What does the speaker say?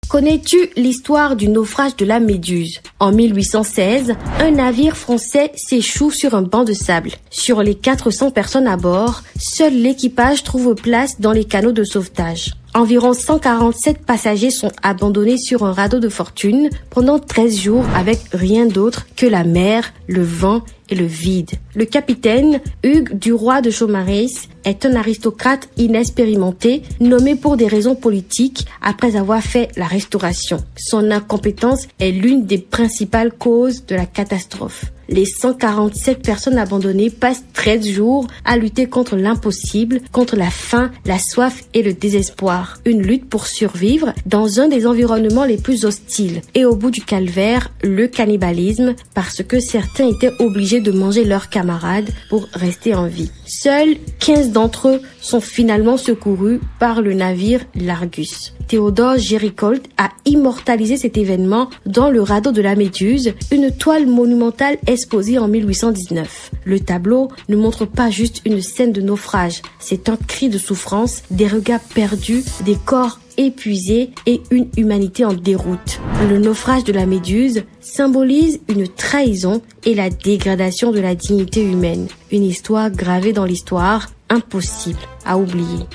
Connais-tu l'histoire du naufrage de la Méduse? En 1816, un navire français s'échoue sur un banc de sable. Sur les 400 personnes à bord, seul l'équipage trouve place dans les canots de sauvetage. Environ 147 passagers sont abandonnés sur un radeau de fortune pendant 13 jours avec rien d'autre que la mer, le vent et le vide. Le capitaine, Hugues Duroy de Chaumareys, est un aristocrate inexpérimenté, nommé pour des raisons politiques après avoir fait la Restauration. Son incompétence est l'une des principales causes de la catastrophe. Les 147 personnes abandonnées passent 13 jours à lutter contre l'impossible, contre la faim, la soif et le désespoir. Une lutte pour survivre dans un des environnements les plus hostiles. Et au bout du calvaire, le cannibalisme, parce que certains étaient obligés de manger leurs camarades pour rester en vie. Seuls 15 d'entre eux sont finalement secourus par le navire l'Argus. Théodore Géricault a immortalisé cet événement dans le radeau de la Méduse, une toile monumentale exposée en 1819. Le tableau ne montre pas juste une scène de naufrage, c'est un cri de souffrance, des regards perdus, des corps épuisés et une humanité en déroute. Le naufrage de la Méduse symbolise une trahison et la dégradation de la dignité humaine. Une histoire gravée dans l'histoire, impossible à oublier.